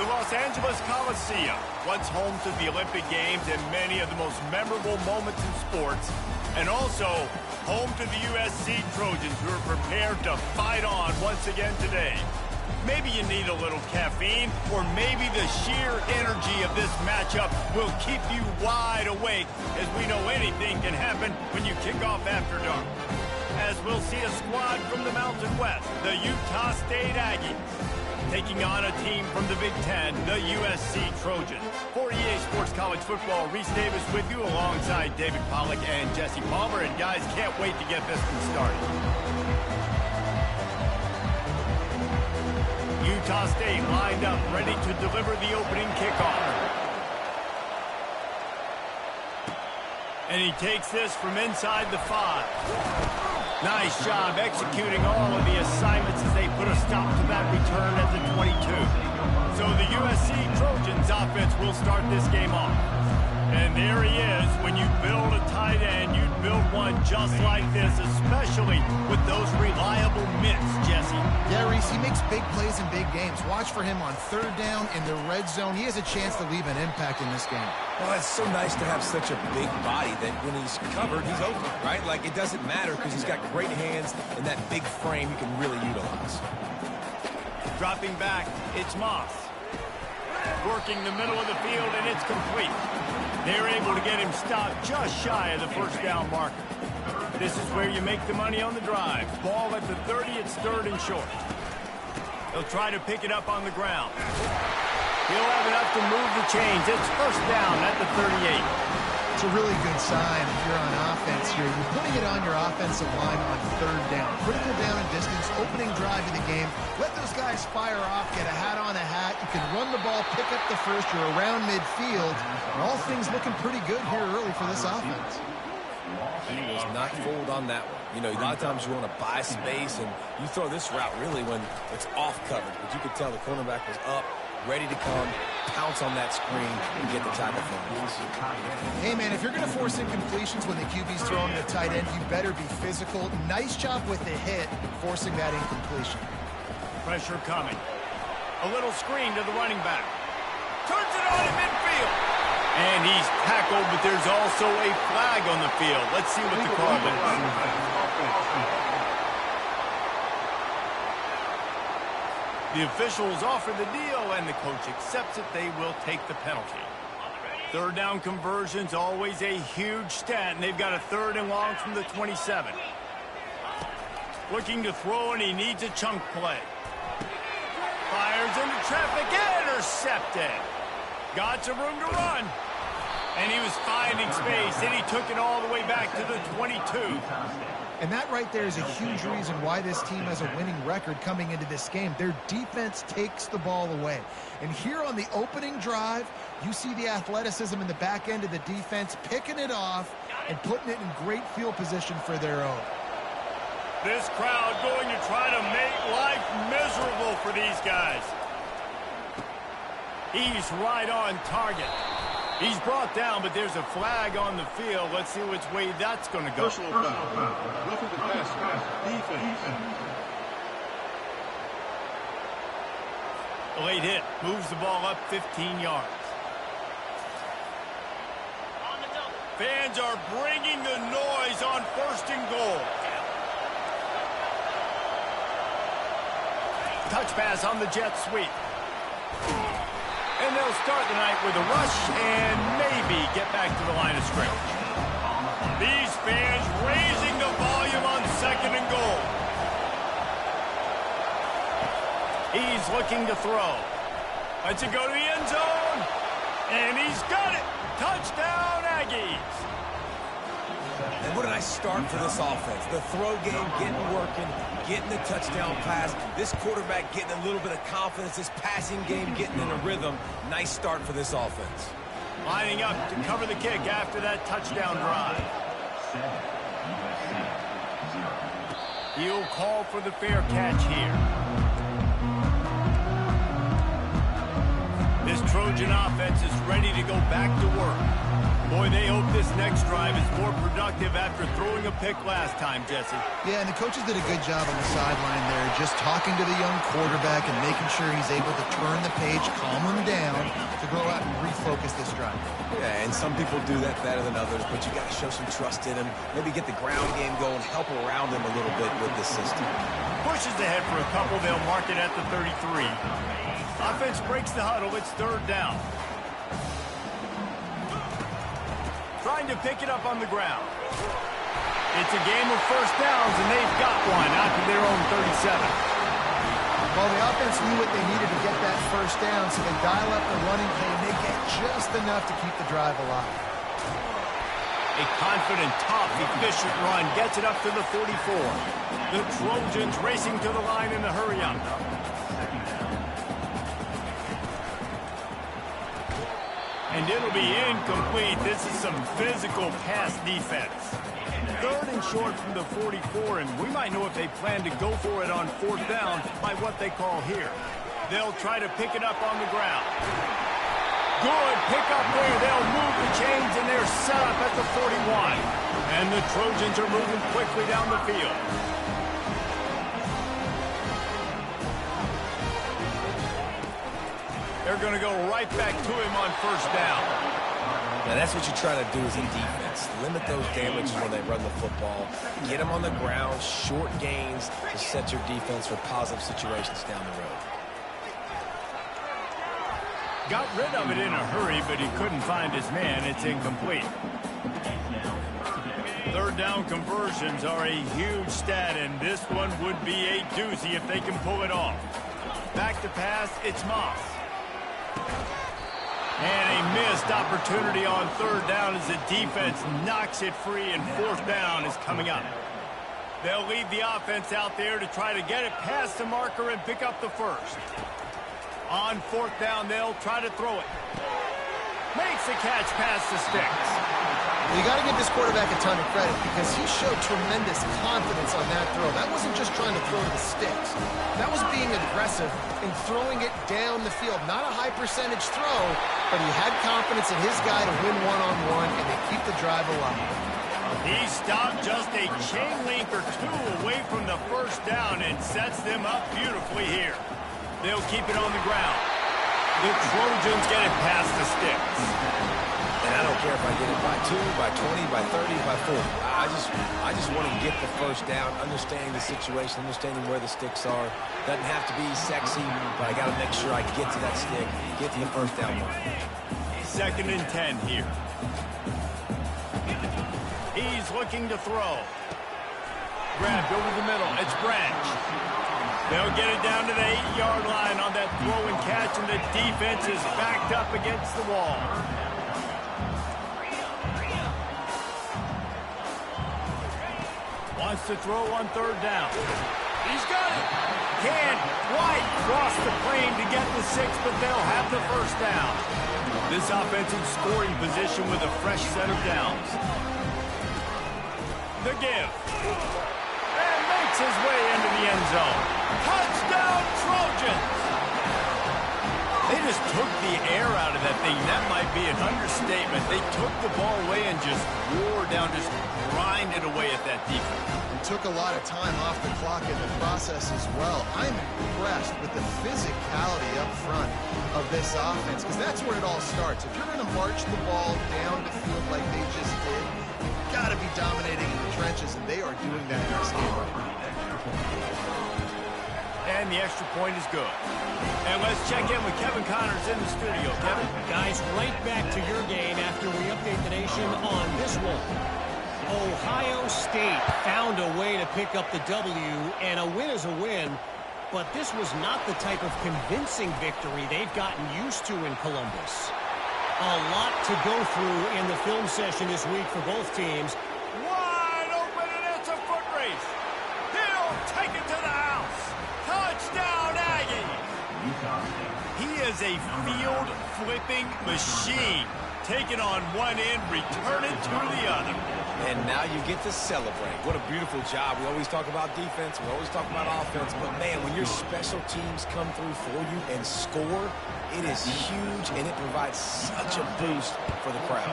The Los Angeles Coliseum, once home to the Olympic Games and many of the most memorable moments in sports, and also home to the USC Trojans, who are prepared to fight on once again today. Maybe you need a little caffeine, or maybe the sheer energy of this matchup will keep you wide awake, as we know anything can happen when you kick off after dark. As we'll see a squad from the Mountain West, the Utah State Aggies, taking on a team from the Big Ten, the USC Trojans. For EA Sports College Football, Reese Davis with you alongside David Pollack and Jesse Palmer. And guys, can't wait to get this one started. Utah State lined up, ready to deliver the opening kickoff. And he takes this from inside the 5. Nice job executing all of the assignments as they put a stop to that return at the 22. So the USC Trojans offense will start this game off. And there he is. When you build a tight end, you build one just like this, especially with those reliable mitts, Jesse. Yeah, Reese, he makes big plays in big games. Watch for him on third down in the red zone. He has a chance to leave an impact in this game. Well, it's so nice to have such a big body that when he's covered, he's open, right? Like, it doesn't matter because he's got great hands and that big frame he can really utilize. Dropping back, it's Moss. Working the middle of the field, and it's complete. They're able to get him stopped just shy of the first down marker. This is where you make the money on the drive. Ball at the 30, it's third and short. He'll try to pick it up on the ground. He'll have enough to move the chains. It's first down at the 38. It's a really good sign if you're on offense here. You're putting it on your offensive line on third down. Critical down and distance, opening drive of the game. Let those guys fire off, get a hat on a hat. You can run the ball, pick up the first. You're around midfield. And all things looking pretty good here early for this offense. He was not fooled on that one. You know, a lot of times you want to buy space, and you throw this route really when it's off coverage. But you could tell the cornerback was up, ready to come, pounce on that screen, and get the tackle from him. Hey, man, if you're going to force incompletions when the QB's throwing the tight end, you better be physical. Nice job with the hit, forcing that incompletion. Pressure coming. A little screen to the running back. Turns it on in midfield. And he's tackled, but there's also a flag on the field. Let's see what the call is. The officials offer the deal, and the coach accepts it. They will take the penalty. Third down conversion's always a huge stat, and they've got a third and long from the 27. Looking to throw, and he needs a chunk play. Fires into traffic, intercepted. Got some room to run. And he was finding space, and he took it all the way back to the 22. And that right there is a huge reason why this team has a winning record coming into this game. Their defense takes the ball away. And here on the opening drive, you see the athleticism in the back end of the defense, picking it off and putting it in great field position for their own. This crowd going to try to make life miserable for these guys. He's right on target. He's brought down, but there's a flag on the field. Let's see which way that's going to go. Personal foul. Roughing the pass. Defense. A late hit. Moves the ball up 15 yards. Fans are bringing the noise on first and goal. Touch pass on the jet sweep. And they'll start the night with a rush and maybe get back to the line of scrimmage. These fans raising the volume on second and goal. He's looking to throw. Lets it go to the end zone. And he's got it. Touchdown, Aggies. And what a nice start for this offense. The throw game getting working, getting the touchdown pass. This quarterback getting a little bit of confidence. This passing game getting in a rhythm. Nice start for this offense. Lining up to cover the kick after that touchdown drive. He'll call for the fair catch here. This Trojan offense is ready to go back to work. Boy, they hope this next drive is more productive after throwing a pick last time, Jesse. Yeah, and the coaches did a good job on the sideline there, just talking to the young quarterback and making sure he's able to turn the page, calm him down to go out and refocus this drive. Yeah, and some people do that better than others, but you got to show some trust in him. Maybe get the ground game going, help around him a little bit with this system. Pushes ahead for a couple. They'll mark it at the 33. Offense breaks the huddle. It's third down. Trying to pick it up on the ground. It's a game of first downs, and they've got one out to their own 37. Well, the offense knew what they needed to get that first down, so they dial up the running play, and they get just enough to keep the drive alive. A confident, tough, efficient run gets it up to the 44. The Trojans racing to the line in the hurry-up. And it'll be incomplete. This is some physical pass defense. Third and short from the 44, and we might know if they plan to go for it on fourth down by what they call here. They'll try to pick it up on the ground. Good pickup there. They'll move the chains, and they're set up at the 41. And the Trojans are moving quickly down the field. They're going to go right back to him on first down. Now, that's what you try to do as a defense. Limit those damages when they run the football. Get them on the ground, short gains to set your defense for positive situations down the road. Got rid of it in a hurry, but he couldn't find his man. It's incomplete. Third down conversions are a huge stat, and this one would be a doozy if they can pull it off. Back to pass, it's Moss. And a missed opportunity on third down as the defense knocks it free, and fourth down is coming up. They'll leave the offense out there to try to get it past the marker and pick up the first. On fourth down, they'll try to throw it. Makes the catch past the sticks. You got to give this quarterback a ton of credit because he showed tremendous confidence on that throw. That wasn't just trying to throw to the sticks. That was being aggressive and throwing it down the field. Not a high percentage throw, but he had confidence in his guy to win one-on-one and to keep the drive alive. He stopped just a chain link or two away from the first down and sets them up beautifully here. They'll keep it on the ground. The Trojans get it past the sticks. And I don't care if I get it by 2, by 20, by 30, by 40. I just want to get the first down, understanding the situation, understanding where the sticks are. Doesn't have to be sexy, but I got to make sure I get to that stick, get to the first down line. 2nd and 10 here. He's looking to throw. Grabbed over the middle. It's Branch. They'll get it down to the 8-yard line on that throw and catch, and the defense is backed up against the wall. Wants to throw on third down. He's got it. Can't quite cross the plane to get the 6, but they'll have the first down. This offensive scoring position with a fresh set of downs. The give. And makes his way into the end zone. Touchdown, Trojans! They just took the air out of that thing. That might be an understatement. They took the ball away and just wore down, just grinded away at that defense. And took a lot of time off the clock in the process as well. I'm impressed with the physicality up front of this offense because that's where it all starts. If you're going to march the ball down the field like they just did, you've got to be dominating in the trenches, and they are doing that in this game right now. And the extra point is good. And let's check in with Kevin Connors in the studio. Kevin? Guys, right back to your game after we update the nation on this one. Ohio State found a way to pick up the W, and a win is a win, but this was not the type of convincing victory they've gotten used to in Columbus. A lot to go through in the film session this week for both teams. Wide open, and it's a foot race. He'll take it to the house. Touchdown, Aggie. He is a field-flipping machine. Taking on one end, return it to the other. And now you get to celebrate. What a beautiful job. We always talk about defense. We always talk about offense. But, man, when your special teams come through for you and score, it is huge, and it provides such a boost for the crowd.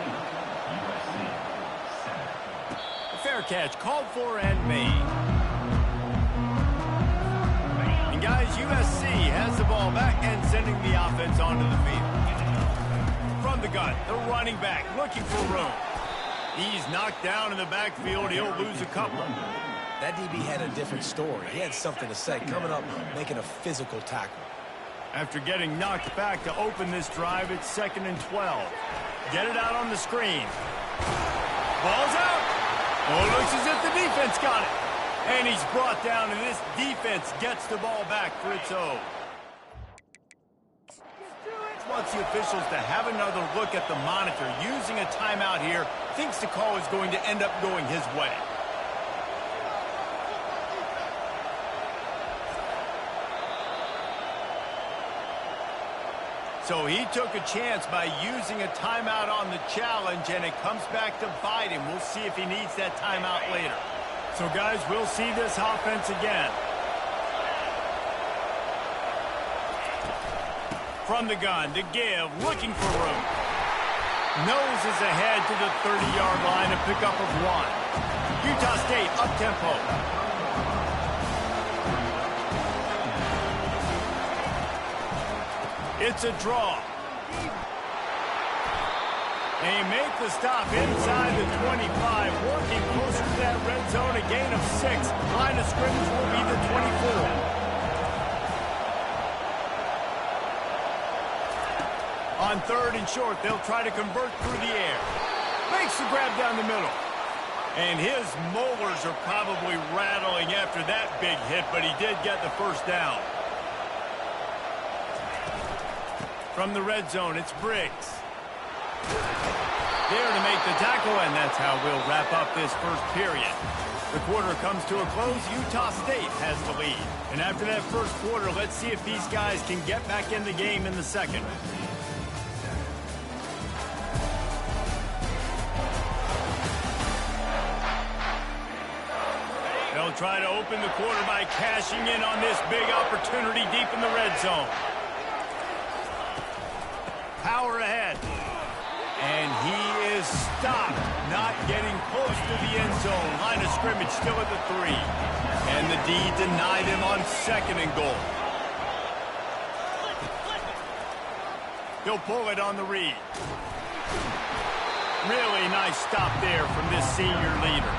Fair catch, called for and made. And guys, USC has the ball back and sending the offense onto the field. From the gun, the running back looking for room. He's knocked down in the backfield. He'll lose a couple. That DB had a different story. He had something to say, coming up, making a physical tackle. After getting knocked back to open this drive, it's 2nd and 12. Get it out on the screen. Ball's out. Oh, it looks as if the defense got it. And he's brought down, and this defense gets the ball back for its own. Wants the officials to have another look at the monitor. Using a timeout here, thinks the call is going to end up going his way. So he took a chance by using a timeout on the challenge, and it comes back to bite him. We'll see if he needs that timeout later. So, guys, we'll see this offense again. From the gun, to give, looking for room. Noses ahead to the 30-yard line, a pickup of 1. Utah State up-tempo. It's a draw. They make the stop inside the 25, working closer to that red zone, a gain of 6. Line of scrimmage will be the 24. On 3rd and short, they'll try to convert through the air. Makes the grab down the middle. And his molars are probably rattling after that big hit, but he did get the first down. From the red zone, it's Briggs. There to make the tackle, and that's how we'll wrap up this first period. The quarter comes to a close. Utah State has the lead. And after that first quarter, let's see if these guys can get back in the game in the second. They'll try to open the quarter by cashing in on this big opportunity deep in the red zone. Power ahead. And he is stopped, not getting close to the end zone. Line of scrimmage still at the 3. And the D denied him on 2nd and goal. He'll pull it on the read. Really nice stop there from this senior leader.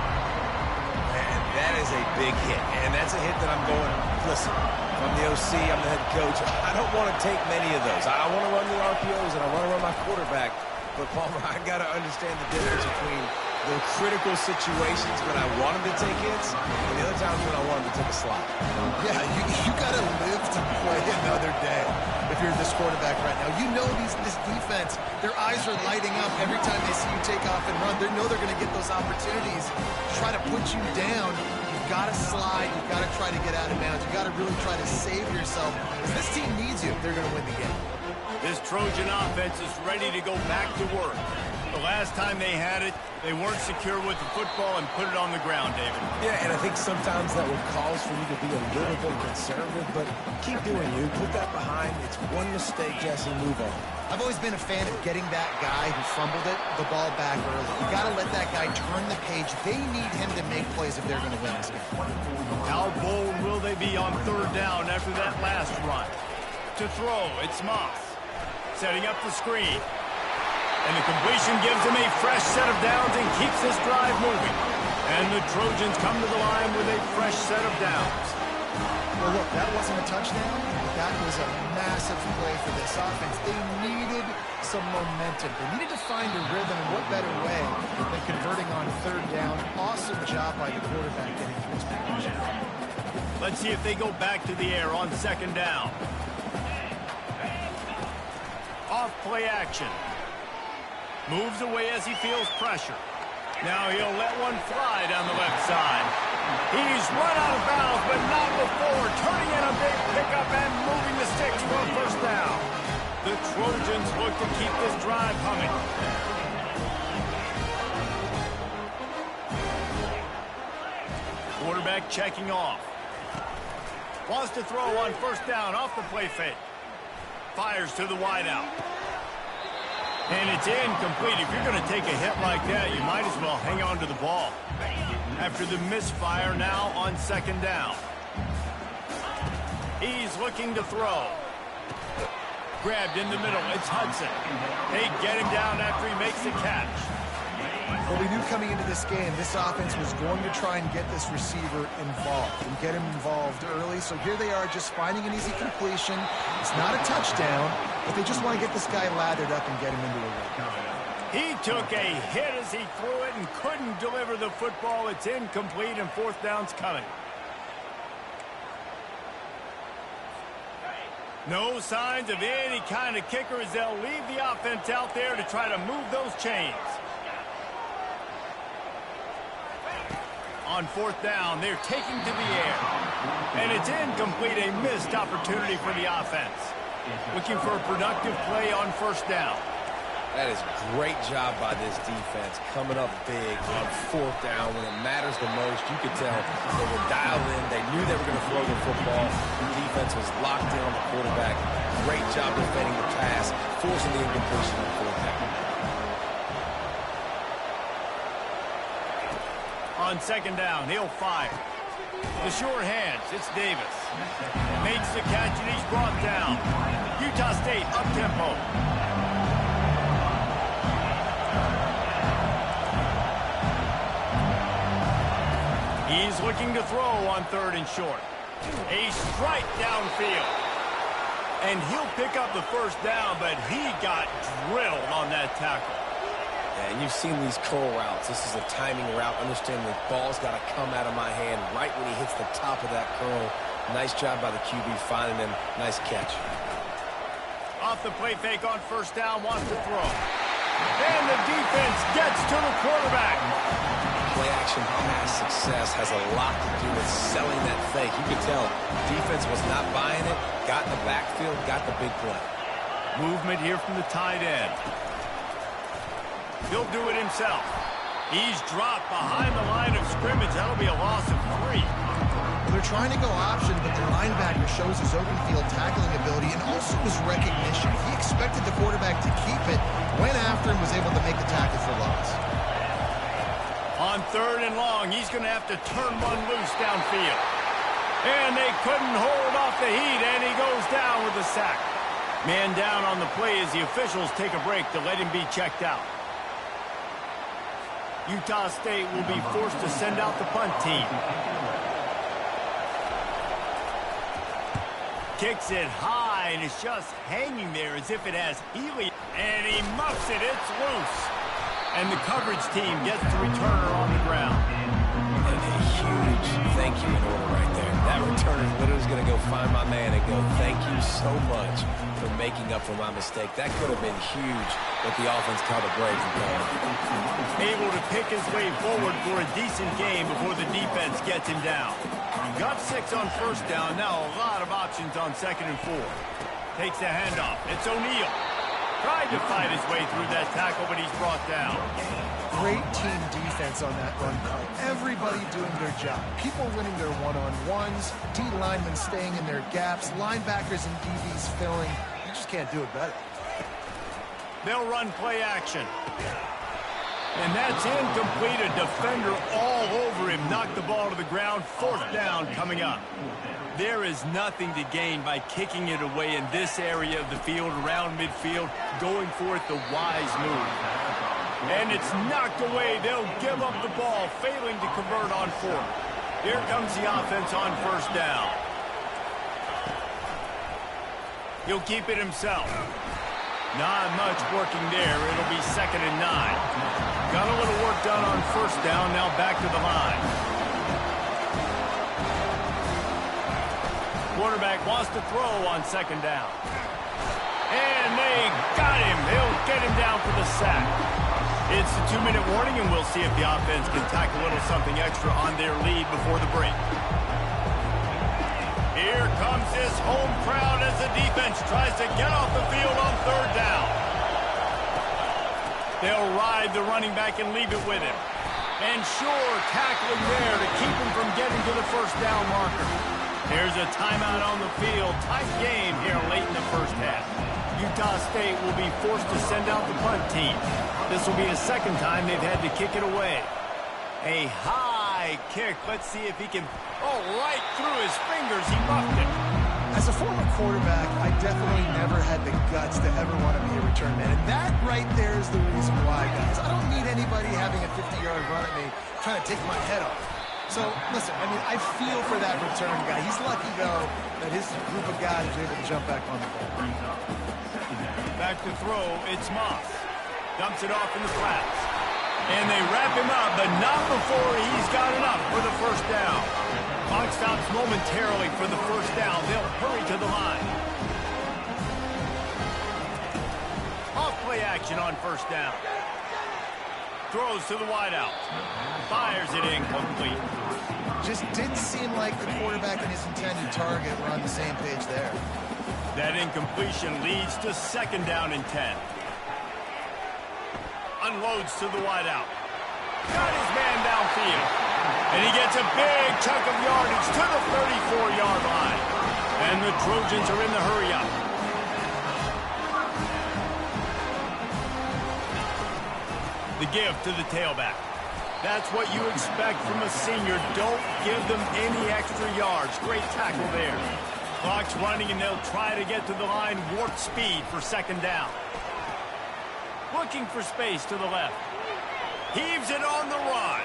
And that is a big hit. And that's a hit that I'm going, listen, I'm the OC, I'm the head coach. I don't want to take many of those. I want to run the RPOs and I want to run my quarterback. But, Palmer, I got to understand the difference between the critical situations when I want him to take hits and the other times when I want him to take a slot. Yeah, you got to live to play another day if you're this quarterback right now. You know this defense, their eyes are lighting up every time they see you take off and run. They know they're going to get those opportunities to try to put you down. You've got to slide. You've got to try to get out of bounds. You've got to really try to save yourself because this team needs you if they're going to win the game. This Trojan offense is ready to go back to work. The last time they had it, they weren't secure with the football and put it on the ground, David. Yeah, and I think sometimes that will cause for you to be a little bit conservative, but keep doing you. Put that behind. It's one mistake, Jesse. Move on. I've always been a fan of getting that guy who fumbled it, the ball back early. You got to let that guy turn the page. They need him to make plays if they're going to win this game. How bold will they be on 3rd down after that last run? To throw, it's Moss. Setting up the screen. And the completion gives him a fresh set of downs and keeps this drive moving. And the Trojans come to the line with a fresh set of downs. Well, look, that wasn't a touchdown. That was a massive play for this offense. They needed some momentum. They needed to find a rhythm, and what better way than converting on 3rd down. Awesome job by the quarterback getting through his package. Let's see if they go back to the air on 2nd down. Off play action. Moves away as he feels pressure. Now he'll let one fly down the left side. He's run out of bounds, but not before. Turning in a big pickup and moving the sticks for a 1st down. The Trojans look to keep this drive humming. Quarterback checking off. Wants to throw on 1st down off the play fake. Fires to the wideout. And it's incomplete. If you're going to take a hit like that, you might as well hang on to the ball. After the misfire, now on second down. He's looking to throw. Grabbed in the middle. It's Hudson. They get him down after he makes the catch. Well, we knew coming into this game, this offense was going to try and get this receiver involved and get him involved early. So here they are just finding an easy completion. It's not a touchdown, but they just want to get this guy lathered up and get him into a run. He took a hit as he threw it and couldn't deliver the football. It's incomplete and fourth down's coming. No signs of any kind of kicker as they'll leave the offense out there to try to move those chains. On fourth down, they're taking to the air. And it's incomplete, a missed opportunity for the offense. Looking for a productive play on first down. That is a great job by this defense, coming up big on fourth down when it matters the most. You could tell they were dialed in. They knew they were going to throw the football. The defense was locked in on the quarterback. Great job defending the pass, forcing the incompletion on fourth down. On second down, he'll fire. The short hands, it's Davis. Makes the catch and he's brought down. Utah State up-tempo. He's looking to throw on third and short. A strike downfield. And he'll pick up the first down, but he got drilled on that tackle. Yeah, and you've seen these curl routes. This is a timing route. Understand the ball's got to come out of my hand right when he hits the top of that curl. Nice job by the QB finding him. Nice catch. Off the play fake on first down, wants to throw. And the defense gets to the quarterback. Play-action pass success has a lot to do with selling that fake. You could tell defense was not buying it, got in the backfield, got the big play. Movement here from the tight end. He'll do it himself. He's dropped behind the line of scrimmage. That'll be a loss of 3. Well, they're trying to go option, but the linebacker shows his open field tackling ability and also his recognition. He expected the quarterback to keep it, went after him, was able to make the tackle for loss. On third and long, he's going to have to turn one loose downfield. And they couldn't hold off the heat, and he goes down with a sack. Man down on the play as the officials take a break to let him be checked out. Utah State will be forced to send out the punt team. Kicks it high, and it's just hanging there as if it has helium. And he muffs it. It's loose. And the coverage team gets the returner on the ground. And a huge thank you in order right there. That returner literally is going to go find my man and go, thank you so much for making up for my mistake. That could have been huge, but the offense caught a break and gone. Able to pick his way forward for a decent game before the defense gets him down. Got 6 on first down. Now a lot of options on second and 4. Takes the handoff. It's O'Neal. Tried to fight his way through that tackle, but he's brought down. Great team defense on that run play. Everybody doing their job. People winning their one-on-ones, D linemen staying in their gaps, linebackers and DBs filling. You just can't do it better. They'll run play action. And that's incomplete. A defender all over him. Knocked the ball to the ground. Fourth down coming up. There is nothing to gain by kicking it away in this area of the field, around midfield, going for it the wise move. And it's knocked away. They'll give up the ball, failing to convert on fourth. Here comes the offense on first down. He'll keep it himself. Not much working there. It'll be second and 9. Got a little work done on first down. Now back to the line. Quarterback wants to throw on second down. And they got him. They'll get him down for the sack. It's the 2-minute warning, and we'll see if the offense can tack a little something extra on their lead before the break. Here comes this home crowd as the defense tries to get off the field on third down. They'll ride the running back and leave it with him. And sure, tackling there to keep him from getting to the first down marker. There's a timeout on the field. Tight game here late in the first half. Utah State will be forced to send out the punt team. This will be the second time they've had to kick it away. A high high kick. Let's see if he can, right through his fingers. He muffed it. As a former quarterback, I definitely never had the guts to ever want to be a return man. And that right there is the reason why, guys. I don't need anybody having a 50-yard run at me trying to take my head off. So, listen, I mean, I feel for that return guy. He's lucky, though, that his group of guys was able to jump back on the ball. Back to throw, it's Moss. Dumps it off in the flats. And they wrap him up, but not before he's got enough for the first down. Clock stops momentarily for the first down. They'll hurry to the line. Off play action on first down. Throws to the wideout. Fires it incomplete. Just didn't seem like the quarterback and his intended target were on the same page there. That incompletion leads to second down and 10. Unloads to the wideout. Got his man downfield. And he gets a big chunk of yardage to the 34-yard line. And the Trojans are in the hurry-up. The give to the tailback. That's what you expect from a senior. Don't give them any extra yards. Great tackle there. Clock's running, and they'll try to get to the line warp speed for second down. Looking for space to the left. Heaves it on the run.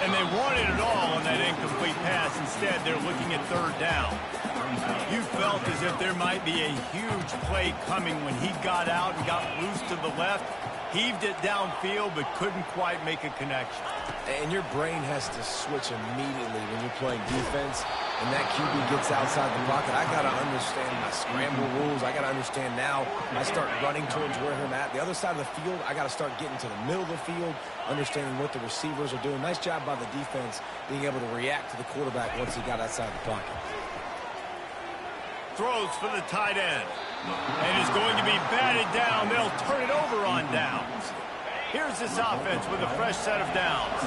And they wanted it all on that incomplete pass. Instead, they're looking at third down. You felt as if there might be a huge play coming when he got out and got loose to the left. Heaved it downfield, but couldn't quite make a connection. And your brain has to switch immediately when you're playing defense, and that QB gets outside the pocket. I got to understand my scramble rules. I got to understand now. I start running towards where I'm at. The other side of the field, I got to start getting to the middle of the field, understanding what the receivers are doing. Nice job by the defense being able to react to the quarterback once he got outside the pocket. Throws for the tight end. And is going to be batted down. They'll turn it over on downs. Here's this offense with a fresh set of downs.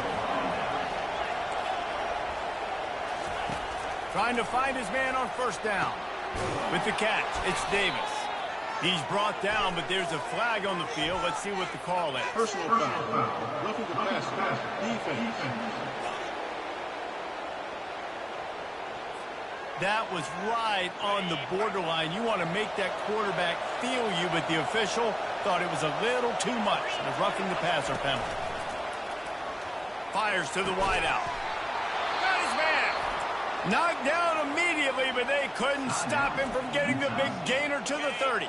Trying to find his man on first down. With the catch, it's Davis. He's brought down, but there's a flag on the field. Let's see what the call is. Personal foul. Roughing the pass. Defense. That was right on the borderline. You want to make that quarterback feel you, but the official thought it was a little too much. The roughing the passer penalty. Fires to the wideout. Got his man. Knocked down immediately, but they couldn't stop him from getting the big gainer to the 30.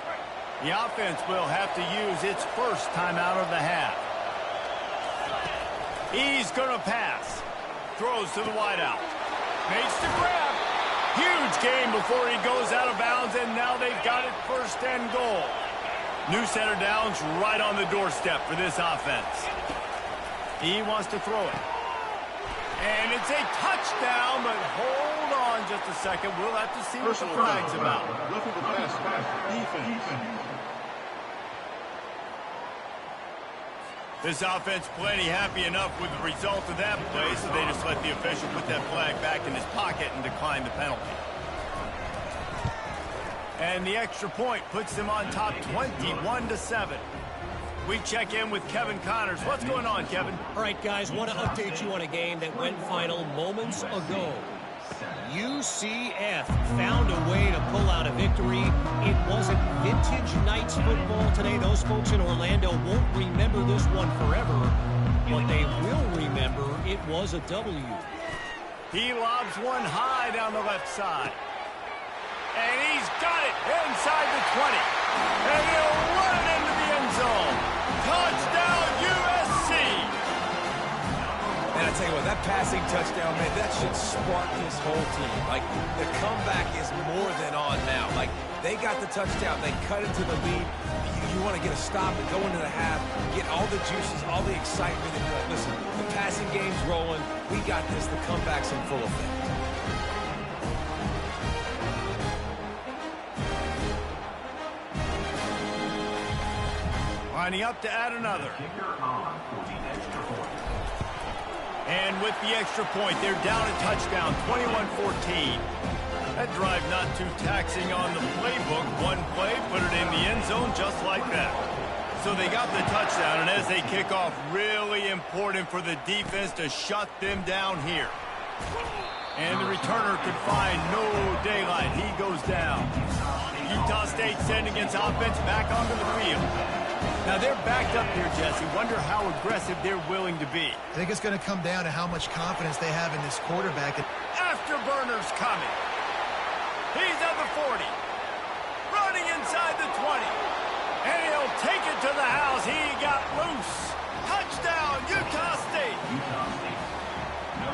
The offense will have to use its first timeout of the half. He's going to pass. Throws to the wideout. Makes the grab. Huge gain before he goes out of bounds, and now they've got it first and goal. New set of downs right on the doorstep for this offense. He wants to throw it. And it's a touchdown, but hold on just a second. We'll have to see what the flag's about. Roughing the pass. Defense. This offense plenty happy enough with the result of that play, so they just let the official put that flag back in his pocket and decline the penalty. And the extra point puts them on top 21-7. We check in with Kevin Connors. What's going on, Kevin? All right, guys, want to update you on a game that went final moments ago. UCF found a way to pull out a victory. It wasn't vintage Knights football today. Those folks in Orlando won't remember this one forever, but they will remember it was a W. He lobs one high down the left side. And he's got it inside the 20. And he'll run it into the end zone. Touchdown, USC! And I tell you what, that passing touchdown, man, that should spark this whole team. Like, the comeback is more than on now. Like, they got the touchdown. They cut into the lead. You want to get a stop and go into the half, get all the juices, all the excitement. And like, listen, the passing game's rolling. We got this. The comeback's in full effect. Lining up to add another. And with the extra point, they're down a touchdown, 21-14. That drive not too taxing on the playbook. One play, put it in the end zone just like that. So they got the touchdown, and as they kick off, really important for the defense to shut them down here. And the returner could find no daylight. He goes down. Utah State sending its offense back onto the field. Now they're backed up here, Jesse. Wonder how aggressive they're willing to be. I think it's going to come down to how much confidence they have in this quarterback. Afterburner's coming. He's at the 40. Running inside the 20. And he'll take it to the house. He got loose. Touchdown, Utah State.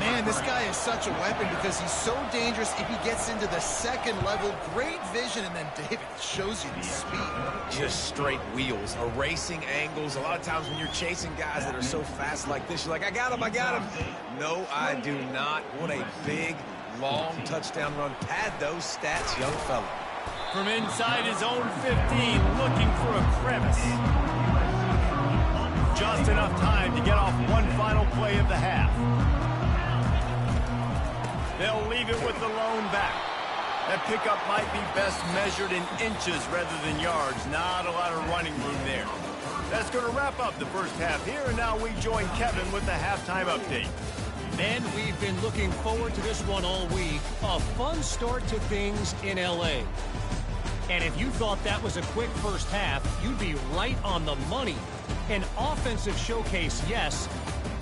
Man, this guy is such a weapon because he's so dangerous if he gets into the second level. Great vision, and then David shows you the speed. Just straight wheels, erasing angles. A lot of times when you're chasing guys that are so fast like this, you're like, I got him, I got him. No, I do not. What a big, long touchdown run. Pad those stats, young fella. From inside his own 15, looking for a crevice. Just enough time to get off one final play of the half. They'll leave it with the lone back. That pickup might be best measured in inches rather than yards. Not a lot of running room there. That's going to wrap up the first half here, and now we join Kevin with the halftime update. Ben, we've been looking forward to this one all week. A fun start to things in L.A. And if you thought that was a quick first half, you'd be right on the money. An offensive showcase, yes,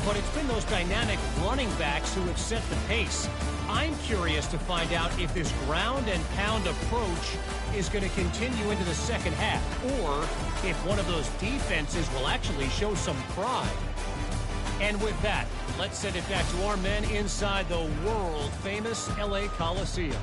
but it's been those dynamic running backs who have set the pace. I'm curious to find out if this ground and pound approach is going to continue into the second half, or if one of those defenses will actually show some pride. And with that, let's send it back to our men inside the world-famous L.A. Coliseum.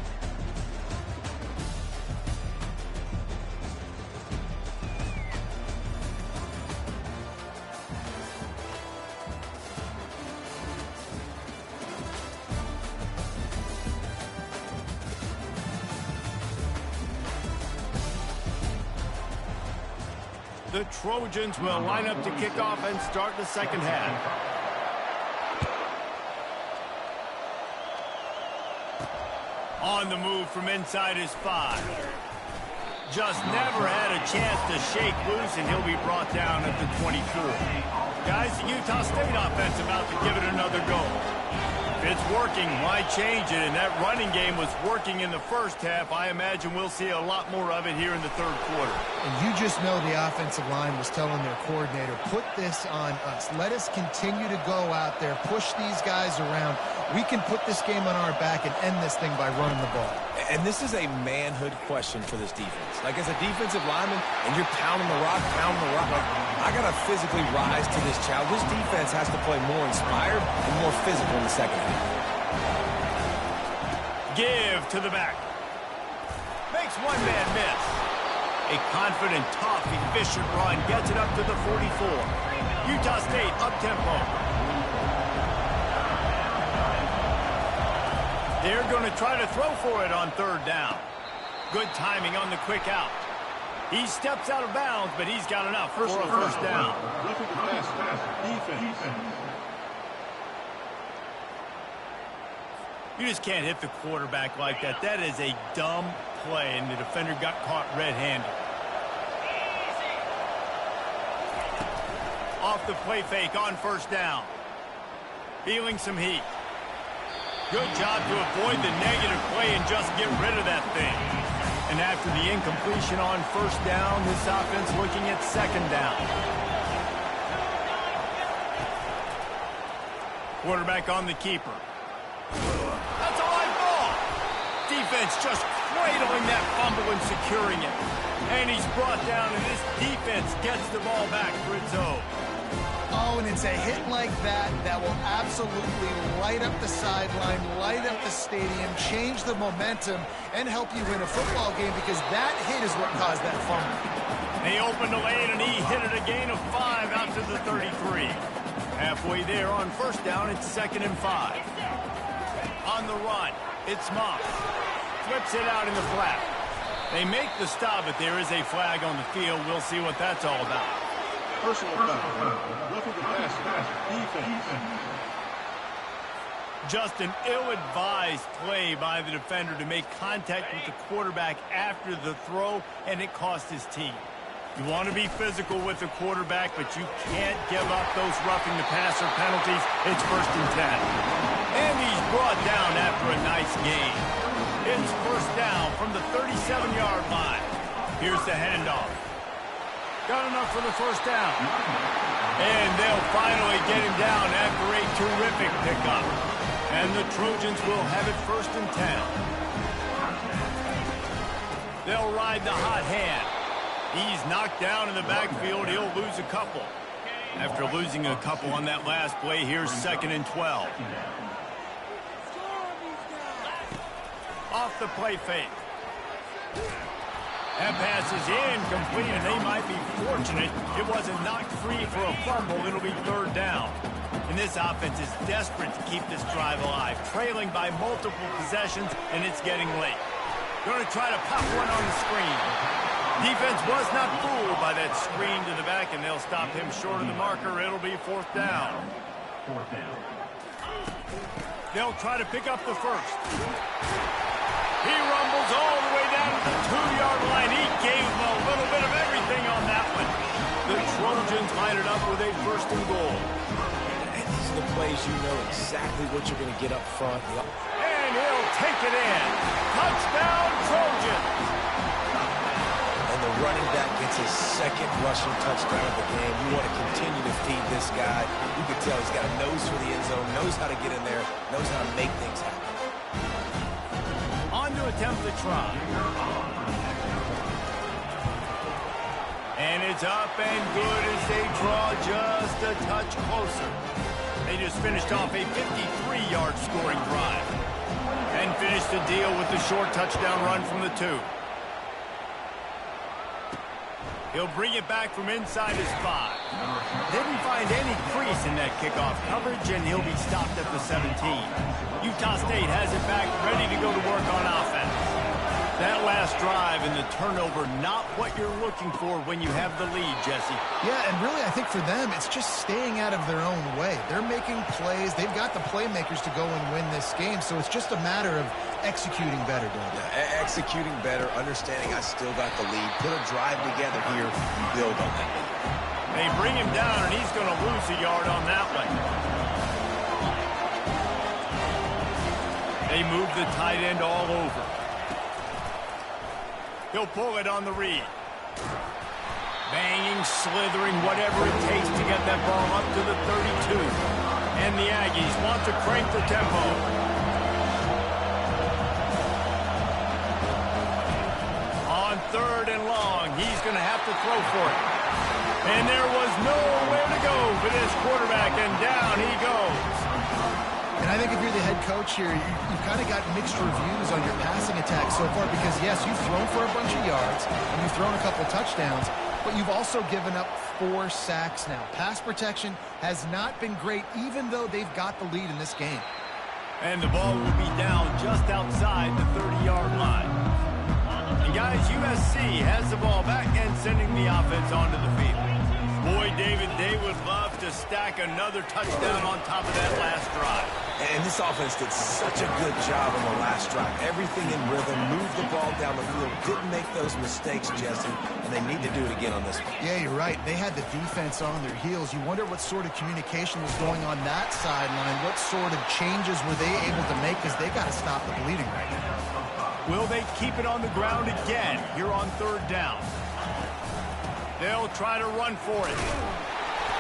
The Trojans will line up to kick off and start the second half. On the move from inside his 5. Just never had a chance to shake loose, and he'll be brought down at the 24. Guys, the Utah State offense about to give it another go. If it's working, why change it? And that running game was working in the first half. I imagine we'll see a lot more of it here in the third quarter. And you just know the offensive line was telling their coordinator, put this on us. Let us continue to go out there, push these guys around. We can put this game on our back and end this thing by running the ball. And this is a manhood question for this defense. Like, as a defensive lineman, and you're pounding the rock, like, I got to physically rise to this challenge. This defense has to play more inspired and more physical in the second half. Give to the back. Makes one man miss. A confident, tough, efficient run gets it up to the 44. Utah State up-tempo. They're going to try to throw for it on third down. Good timing on the quick out. He steps out of bounds, but he's got enough for a first down. You just can't hit the quarterback like that. That is a dumb play, and the defender got caught red-handed. Off the play fake on first down. Feeling some heat. Good job to avoid the negative play and just get rid of that thing. And after the incompletion on first down, this offense looking at second down. Quarterback on the keeper. That's a live ball. Defense just cradling that fumble and securing it. And he's brought down, and this defense gets the ball back for its own. Oh, and it's a hit like that that will absolutely light up the sideline, light up the stadium, change the momentum, and help you win a football game, because that hit is what caused that fumble. They opened the lane, and he hit it a gain of 5 out to the 33. Halfway there on first down, it's 2nd and 5. On the run, it's Moss. Flips it out in the flat. They make the stop, but there is a flag on the field. We'll see what that's all about. Personal foul. Roughing the pass. Defense. Just an ill-advised play by the defender to make contact with the quarterback after the throw, and it cost his team. You want to be physical with the quarterback, but you can't give up those roughing the passer penalties. It's 1st and 10. And he's brought down after a nice gain. It's 1st down from the 37-yard line. Here's the handoff. Got enough for the 1st down. And they'll finally get him down after a terrific pickup. And the Trojans will have it 1st and 10. They'll ride the hot hand. He's knocked down in the backfield. He'll lose a couple. After losing a couple on that last play, here's 2nd and 12. Off the play fake. That pass is incomplete, and they might be fortunate it wasn't knocked free for a fumble. It'll be 3rd down. And this offense is desperate to keep this drive alive, trailing by multiple possessions, and it's getting late. Going to try to pop one on the screen. Defense was not fooled by that screen to the back, and they'll stop him short of the marker. It'll be 4th down. They'll try to pick up the 1st. He rumbles all the way down to the 2-yard line. He gave them a little bit of everything on that one. The Trojans line it up with a 1st and goal. And these are the plays you know exactly what you're going to get up front. And he'll take it in. Touchdown, Trojans. And the running back gets his 2nd rushing touchdown of the game. You want to continue to feed this guy. You can tell he's got a nose for the end zone, knows how to get in there, knows how to make things happen. On to attempt the try. And it's up and good as they draw just a touch closer. They just finished off a 53-yard scoring drive. And finished the deal with the short touchdown run from the 2. He'll bring it back from inside his 5. Didn't find any crease in that kickoff coverage, and he'll be stopped at the 17. Utah State has it back, ready to go to work on offense. That last drive and the turnover, not what you're looking for when you have the lead, Jesse. Yeah, and really I think for them, it's just staying out of their own way. They're making plays. They've got the playmakers to go and win this game, so it's just a matter of executing better, Doug. Yeah, executing better, understanding I still got the lead. Put a drive together here and build on that lead. They bring him down, and he's going to lose a yard on that one. They move the tight end all over. He'll pull it on the read. Banging, slithering, whatever it takes to get that ball up to the 32. And the Aggies want to crank the tempo. On 3rd and long, he's going to have to throw for it. And there was nowhere to go for this quarterback, and down he goes. And I think if you're the head coach here, you've kind of got mixed reviews on your passing attack so far because, yes, you've thrown for a bunch of yards and you've thrown a couple touchdowns, but you've also given up 4 sacks now. Pass protection has not been great, even though they've got the lead in this game. And the ball will be down just outside the 30-yard line. And, guys, USC has the ball back and sending the offense onto the field. Boy, David, they would love to stack another touchdown on top of that last drive. And this offense did such a good job on the last drive. Everything in rhythm, moved the ball down the field, didn't make those mistakes, Jesse, and they need to do it again on this one. Yeah, you're right. They had the defense on their heels. You wonder what sort of communication was going on that sideline. What sort of changes were they able to make because they got to stop the bleeding right now. Will they keep it on the ground again here on 3rd down? They'll try to run for it.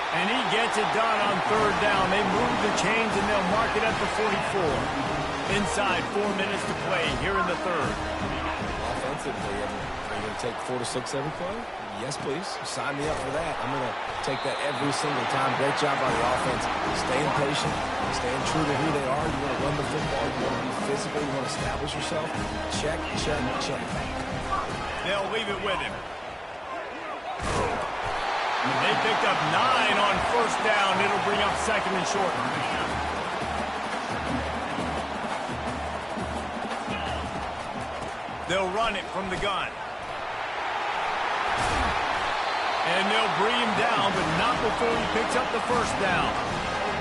And he gets it done on 3rd down. They move the chains, and they'll mark it at the 44. Inside 4 minutes to play here in the 3rd. Offensively, are you going to take 4 to 6 every play? Yes, please. Sign me up for that. I'm going to take that every single time. Great job by the offense. Staying patient, staying true to who they are. You want to run the football. You want to be physical. You want to establish yourself. Check, check, check. They'll leave it with him. They picked up 9 on 1st down. It'll bring up 2nd and short. They'll run it from the gun. And they'll bring him down, but not before he picks up the 1st down.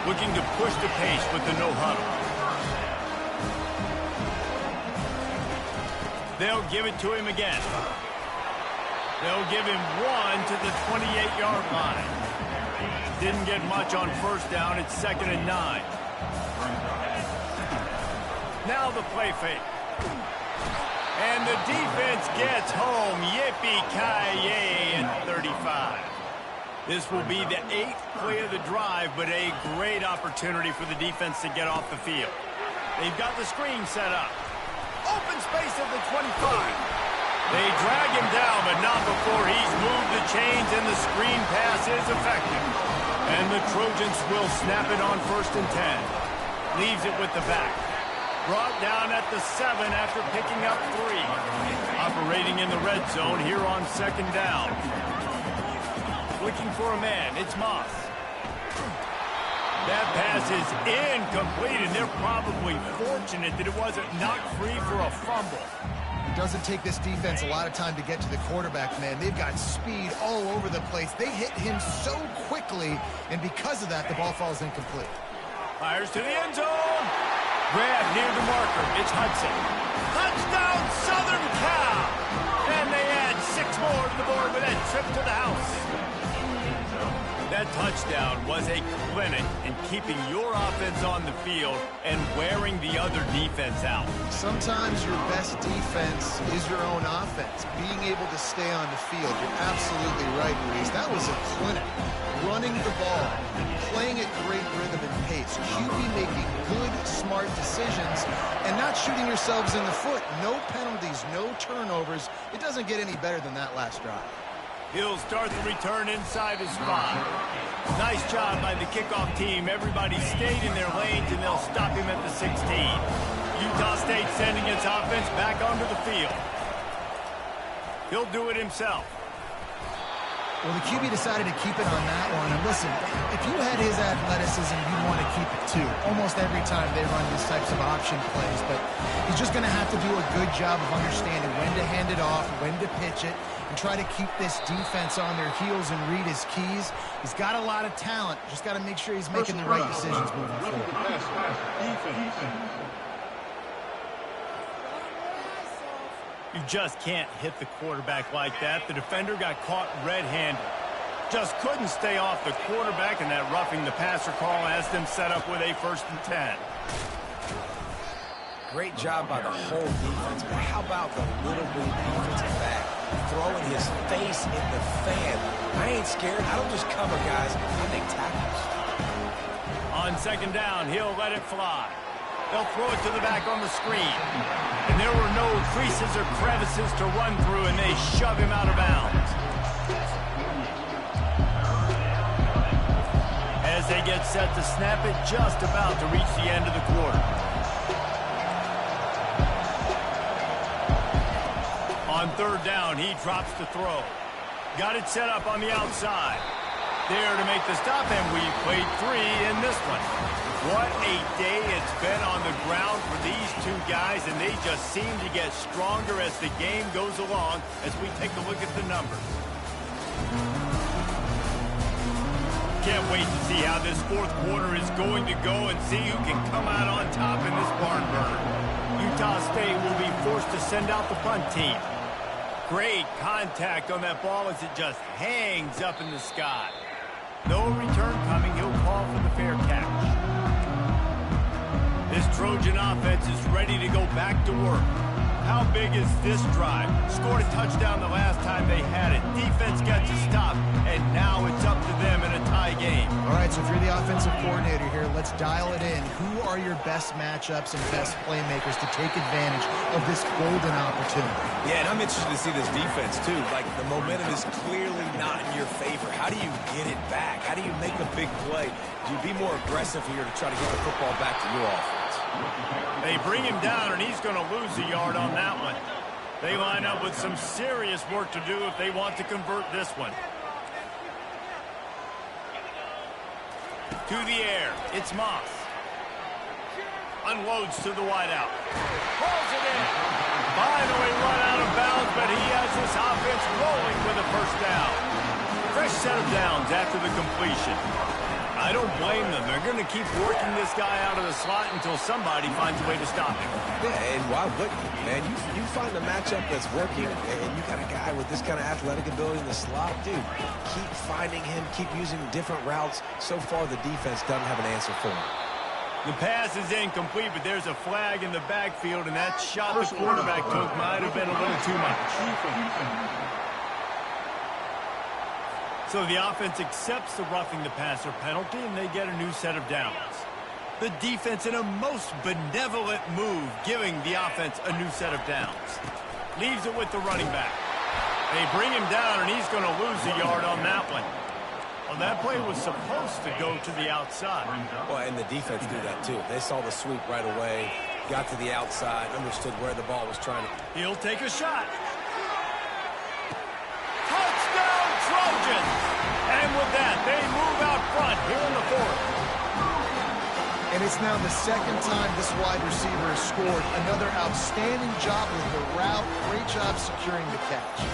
Looking to push the pace with the no huddle. They'll give it to him again. They'll give him one to the 28-yard line. Didn't get much on first down. It's 2nd and 9. Now the play fake. And the defense gets home. Yippee-ki-yay at 35. This will be the 8th play of the drive, but a great opportunity for the defense to get off the field. They've got the screen set up. Open space at the 25. They drag him down, but not before he's moved the chains, and the screen pass is effective. And the Trojans will snap it on 1st and 10. Leaves it with the back. Brought down at the 7 after picking up 3. Operating in the red zone here on 2nd down. Looking for a man. It's Moss. That pass is incomplete, and they're probably fortunate that it wasn't knocked free for a fumble. It doesn't take this defense a lot of time to get to the quarterback, man. They've got speed all over the place. They hit him so quickly, and because of that, the ball falls incomplete. Fires to the end zone. Grab near the marker. It's Hudson. Touchdown, Southern Cal! And they add 6 more to the board with that trip to the house. That touchdown was a clinic in keeping your offense on the field and wearing the other defense out. Sometimes your best defense is your own offense, being able to stay on the field. You're absolutely right, Luis. That was a clinic. Running the ball, playing at great rhythm and pace. QB making good, smart decisions and not shooting yourselves in the foot. No penalties, no turnovers. It doesn't get any better than that last drive. He'll start the return inside his spot. Nice job by the kickoff team. Everybody stayed in their lanes, and they'll stop him at the 16. Utah State sending its offense back onto the field. He'll do it himself. Well, the QB decided to keep it on that one. And listen, if you had his athleticism, you'd want to keep it too. Almost every time they run these types of option plays. But he's just going to have to do a good job of understanding when to hand it off, when to pitch it, and try to keep this defense on their heels and read his keys. He's got a lot of talent. Just got to make sure he's making the right decisions moving forward. You just can't hit the quarterback like that. The defender got caught red-handed. Just couldn't stay off the quarterback, and that roughing the passer call has them set up with a 1st and 10. Great job by the whole defense, but how about the little bitty defensive back throwing his face in the fan? I ain't scared. I don't just cover guys. I make tackles. On 2nd down, he'll let it fly. They'll throw it to the back on the screen. And there were no creases or crevices to run through, and they shove him out of bounds. As they get set to snap it, just about to reach the end of the quarter. On 3rd down, he drops the throw. Got it set up on the outside. There to make the stop, and we played 3 in this one. What a day it's been on the ground for these two guys, and they just seem to get stronger as the game goes along as we take a look at the numbers. Can't wait to see how this 4th quarter is going to go and see who can come out on top in this barn burner. Utah State will be forced to send out the punt team. Great contact on that ball as it just hangs up in the sky. No return coming. He'll call for the fair catch. This Trojan offense is ready to go back to work. How big is this drive? Scored a touchdown the last time they had it. Defense gets a stop, and now it's up to them in a tie game. All right, so if you're the offensive coordinator here, let's dial it in. Who are your best matchups and best playmakers to take advantage of this golden opportunity? Yeah, and I'm interested to see this defense, too. Like, the momentum is clearly not in your favor. How do you get it back? How do you make a big play? Do you be more aggressive here to try to get the football back to your offense? They bring him down, and he's going to lose a yard on that one. They line up with some serious work to do if they want to convert this one. To the air, it's Moss. Unloads to the wideout. Pulls it in. Finally run out of bounds, but he has this offense rolling with a 1st down. Fresh set of downs after the completion. I don't blame them. They're going to keep working this guy out of the slot until somebody finds a way to stop him. Yeah, and why wouldn't you, man? You find a matchup that's working, and you got a guy with this kind of athletic ability in the slot, dude. Keep finding him, keep using different routes. So far, the defense doesn't have an answer for him. The pass is incomplete, but there's a flag in the backfield, and that shot the quarterback took might have been a little too much. So the offense accepts the roughing the passer penalty, and they get a new set of downs. The defense in a most benevolent move, giving the offense a new set of downs. Leaves it with the running back. They bring him down, and he's going to lose a yard on that one. Well, that play was supposed to go to the outside. Well, and the defense did that too. They saw the sweep right away, got to the outside, understood where the ball was trying to. He'll take a shot. Touchdown, Trojans! And with that, they move out front here in the fourth. And it's now the second time this wide receiver has scored. Another outstanding job with the route. Great job securing the catch.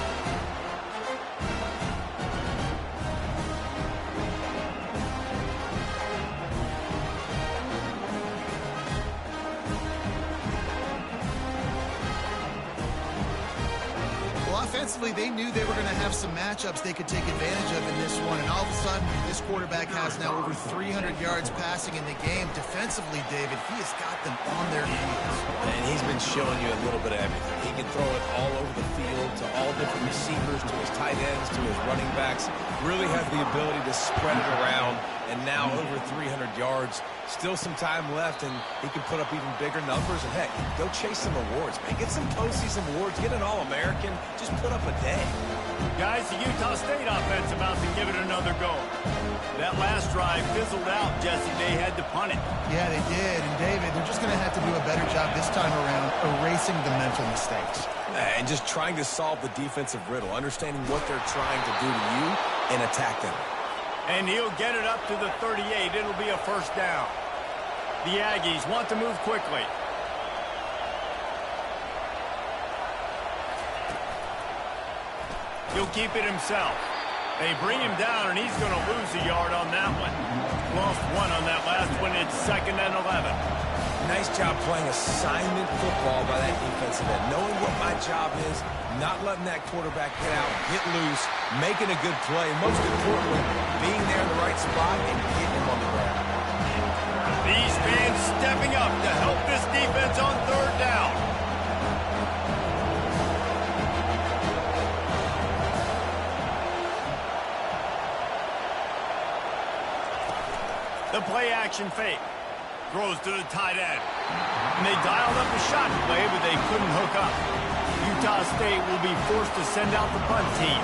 Offensively, they knew they were going to have some matchups they could take advantage of in this one, and all of a sudden, this quarterback has now over 300 yards passing in the game. Defensively, David, he has got them on their heels. And he's been showing you a little bit of everything. He can throw it all over the field to all different receivers, to his tight ends, to his running backs. Really has the ability to spread it around, and now over 300 yards. Still some time left, and he can put up even bigger numbers. And, heck, go chase some awards, man. Get some postseason awards. Get an All-American. Just put up a day. Guys, the Utah State offense about to give it another go. That last drive fizzled out, Jesse. They had to punt it. Yeah, they did. And, David, they're just going to have to do a better job this time around erasing the mental mistakes. And just trying to solve the defensive riddle, understanding what they're trying to do to you and attack them. And he'll get it up to the 38. It'll be a first down. The Aggies want to move quickly. He'll keep it himself. They bring him down, and he's going to lose a yard on that one. Lost one on that last one. It's 2nd and 11. Nice job playing assignment football by that defensive end. Knowing what my job is, not letting that quarterback get out, get loose, making a good play. Most importantly, being there in the right spot and getting him on the ground. These fans stepping up to help this defense on 3rd down. The play action fake. Throws to the tight end. And they dialed up a shot play, but they couldn't hook up. Utah State will be forced to send out the punt team.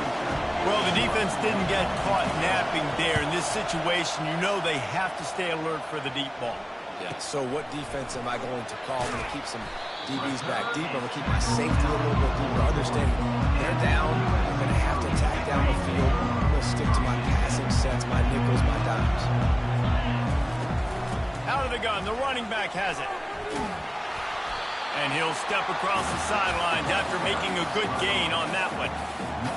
Well, the defense didn't get caught napping there. In this situation, you know they have to stay alert for the deep ball. Yeah, so what defense am I going to call? I'm going to keep some DBs back deep. I'm going to keep my safety a little bit deeper. Understanding they're down. I'm going to have to attack down the field. I'm going to stick to my passing sets, my nickels, my dimes. Out of the gun, the running back has it. And he'll step across the sidelines after making a good gain on that one.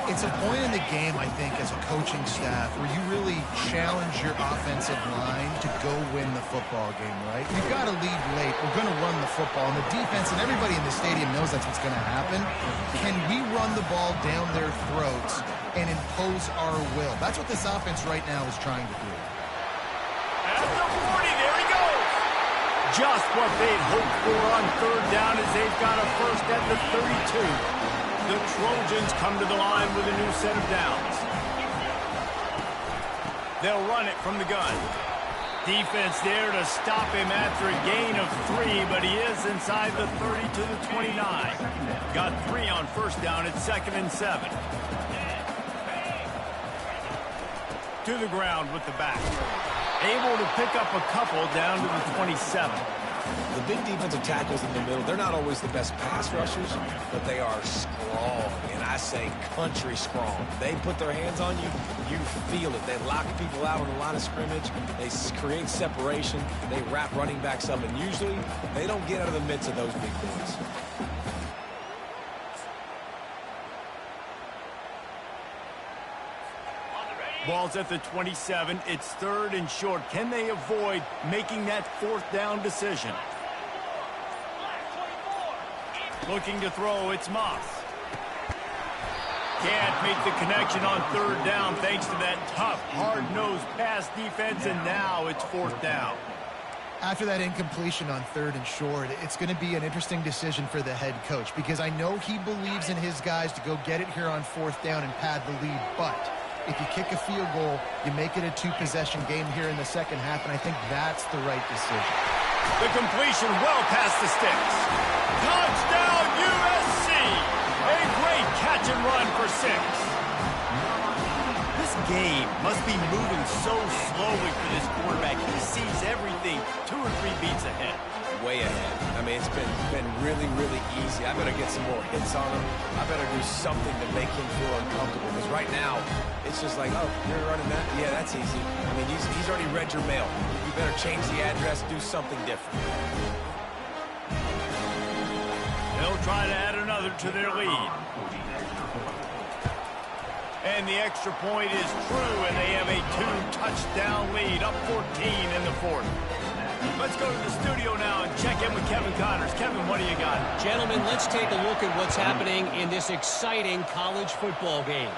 It's a point in the game, I think, as a coaching staff where you really challenge your offensive line to go win the football game, right? You've got to lead late. We're going to run the football. And the defense and everybody in the stadium knows that's what's going to happen. Can we run the ball down their throats and impose our will? That's what this offense right now is trying to do. At the 40, there he goes. Just what they'd hoped for on 3rd down as they've got a first at the 32. The Trojans come to the line with a new set of downs. They'll run it from the gun. Defense there to stop him after a gain of 3, but he is inside the 30 to the 29. Got 3 on first down at 2nd and 7. To the ground with the back. Able to pick up a couple down to the 27. The big defensive tackles in the middle, they're not always the best pass rushers, but they are strong, and I say country strong. They put their hands on you, you feel it. They lock people out on the line of scrimmage. They create separation. They wrap running backs up, and usually they don't get out of the midst of those big boys. Ball's at the 27. It's 3rd and short. Can they avoid making that 4th down decision? Looking to throw, it's Moss. Can't make the connection on 3rd down thanks to that tough, hard-nosed pass defense, and now it's 4th down. After that incompletion on 3rd and short, it's going to be an interesting decision for the head coach because I know he believes in his guys to go get it here on 4th down and pad the lead, but if you kick a field goal, you make it a 2-possession game here in the second half, and I think that's the right decision. The completion well past the sticks. Touchdown, USC! A great catch and run for 6. This game must be moving so slowly for this quarterback. He sees everything 2 or 3 beats ahead. Way ahead. I mean, it's been really, really easy. I better get some more hits on him. I better do something to make him feel uncomfortable. Because right now, it's just like, oh, you're running that? Yeah, that's easy. I mean, he's already read your mail. You better change the address, do something different. They'll try to add another to their lead. And the extra point is true, and they have a 2-touchdown lead, up 14 in the 4th. Let's go to the studio now and check in with Kevin Connors. Kevin, what do you got? Gentlemen, let's take a look at what's happening in this exciting college football game.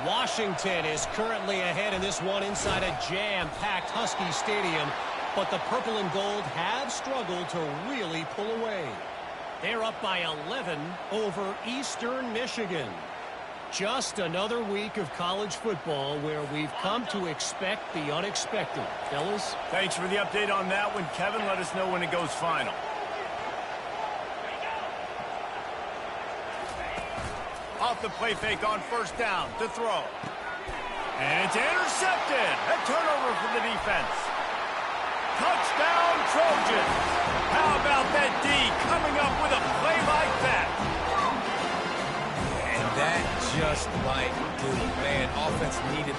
Washington is currently ahead in this one inside a jam-packed Husky Stadium, but the purple and gold have struggled to really pull away. They're up by 11 over Eastern Michigan. Just another week of college football where we've come to expect the unexpected. Fellas? Thanks for the update on that one, Kevin. Let us know when it goes final. Off the play fake on 1st down to throw. And it's intercepted. A turnover for the defense. Touchdown, Trojans. How about that D coming up with a play like that? And that just might do it. Man, offense needed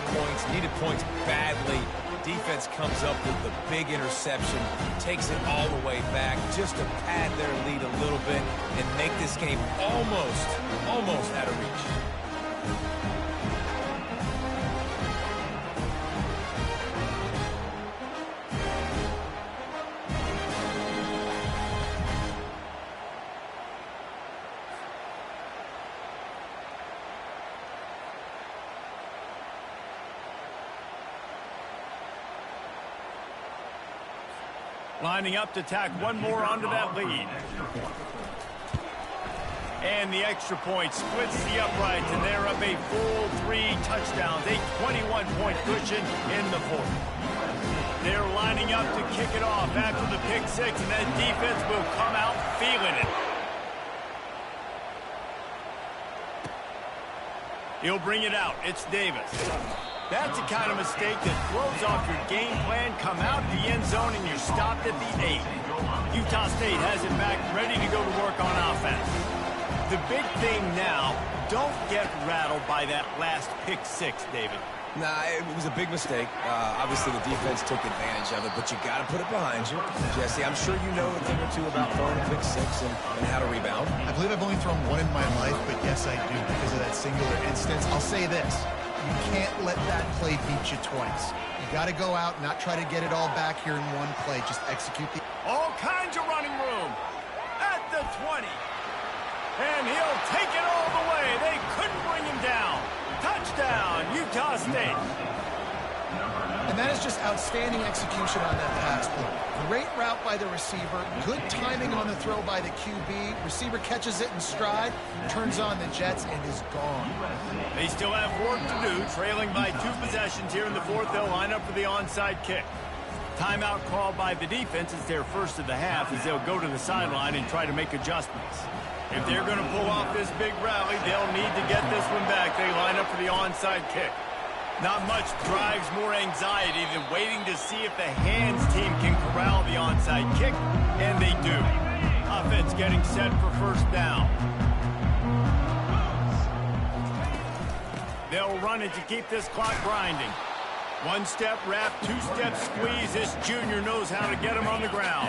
points badly. Defense comes up with the big interception, takes it all the way back just to pad their lead a little bit and make this game almost out of reach. Lining up to tack one more onto that lead. And the extra point splits the uprights, and they're up a full 3 touchdowns, a 21-point cushion in the 4th. They're lining up to kick it off after the pick 6, and that defense will come out feeling it. He'll bring it out. It's Davis. That's the kind of mistake that throws off your game plan. Come out of the end zone and you're stopped at the 8. Utah State has it back, ready to go to work on offense. The big thing now, don't get rattled by that last pick 6, David. Nah, it was a big mistake. Obviously, the defense took advantage of it, but you got to put it behind you. Jesse, I'm sure you know a thing or two about throwing a pick 6 and how to rebound. I believe I've only thrown one in my life, but yes, I do because of that singular instance. I'll say this. You can't let that play beat you twice. You got to go out, not try to get it all back here in one play. Just execute the... All kinds of running room at the 20. And he'll take it all the way. They couldn't bring him down. Touchdown, Utah State. And that is just outstanding execution on that pass play. Great route by the receiver. Good timing on the throw by the QB. Receiver catches it in stride, turns on the jets, and is gone. They still have work to do, trailing by 2 possessions here in the 4th. They'll line up for the onside kick. Timeout called by the defense. It's their first of the half as they'll go to the sideline and try to make adjustments. If they're going to pull off this big rally, they'll need to get this one back. They line up for the onside kick. Not much drives more anxiety than waiting to see if the hands team can corral the onside kick, and they do. Offense getting set for 1st down. They'll run it to keep this clock grinding. 1-step wrap, 2-step squeeze. This junior knows how to get him on the ground.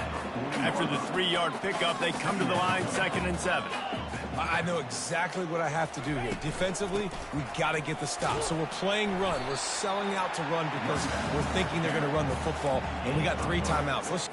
After the 3-yard pickup, they come to the line 2nd and 7. I know exactly what I have to do here. Defensively, we got to get the stop. So we're playing run. We're selling out to run because we're thinking they're going to run the football, and we got 3 timeouts.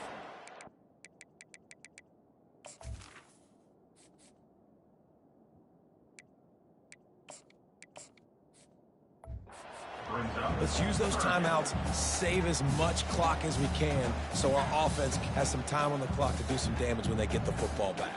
Let's use those timeouts, save as much clock as we can so our offense has some time on the clock to do some damage when they get the football back.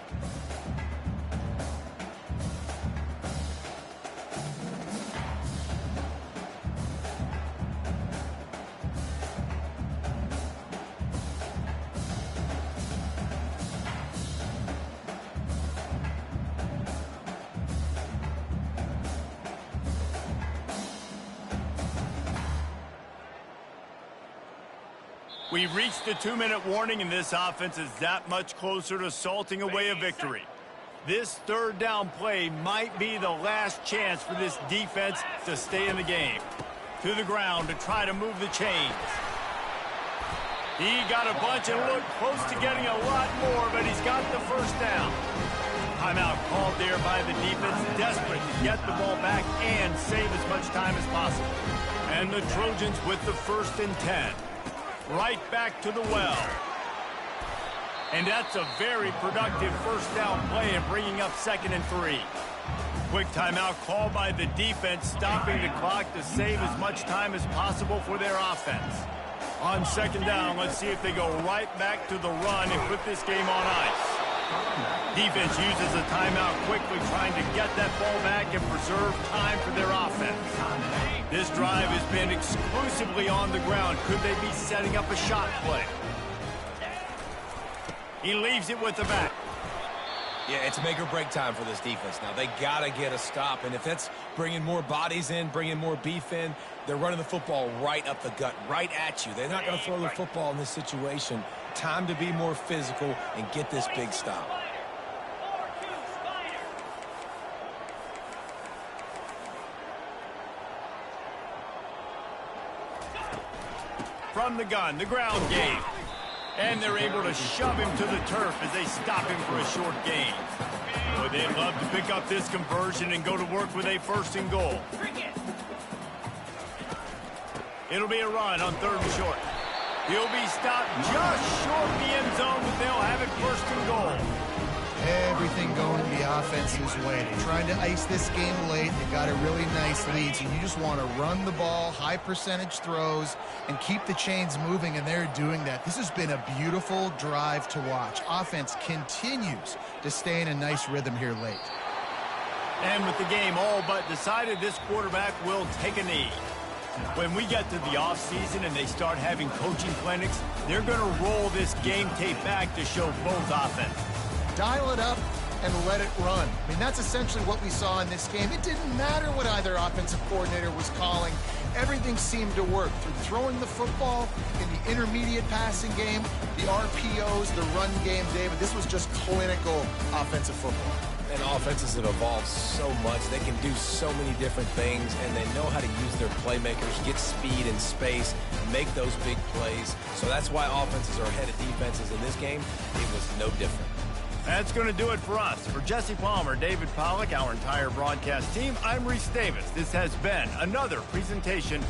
We reached the 2-minute warning, and this offense is that much closer to salting away a victory. This 3rd down play might be the last chance for this defense to stay in the game. To the ground to try to move the chains. He got a bunch and looked close to getting a lot more, but he's got the 1st down. Timeout called there by the defense, desperate to get the ball back and save as much time as possible. And the Trojans with the 1st and 10. Right back to the well. And that's a very productive 1st down play and bringing up 2nd and 3. Quick timeout called by the defense, stopping the clock to save as much time as possible for their offense. On 2nd down, let's see if they go right back to the run and put this game on ice. Defense uses a timeout quickly, trying to get that ball back and preserve time for their offense. This drive has been exclusively on the ground. Could they be setting up a shot play? He leaves it with the back. Yeah, it's make or break time for this defense now. They got to get a stop, and if that's bringing more bodies in, bringing more beef in, they're running the football right up the gut, right at you. They're not going to throw the football in this situation. Time to be more physical and get this big stop. From the gun, the ground game. And they're able to shove him to the turf as they stop him for a short gain. Boy, they'd love to pick up this conversion and go to work with a 1st and goal. It'll be a run on 3rd and short. He'll be stopped just short of the end zone, but they'll have it 1st and goal. Everything going the offense's way. They're trying to ice this game late. They got a really nice lead, so you just want to run the ball, high percentage throws, and keep the chains moving, and they're doing that. This has been a beautiful drive to watch. Offense continues to stay in a nice rhythm here late. And with the game all but decided, this quarterback will take a knee. When we get to the offseason and they start having coaching clinics, they're going to roll this game tape back to show both offenses. Dial it up and let it run. I mean, that's essentially what we saw in this game. It didn't matter what either offensive coordinator was calling. Everything seemed to work through throwing the football, in the intermediate passing game, the RPOs, the run game, David. This was just clinical offensive football. And offenses have evolved so much. They can do so many different things, and they know how to use their playmakers, get speed and space, make those big plays. So that's why offenses are ahead of defenses in this game. It was no different. That's going to do it for us. For Jesse Palmer, David Pollack, our entire broadcast team, I'm Reese Davis. This has been another presentation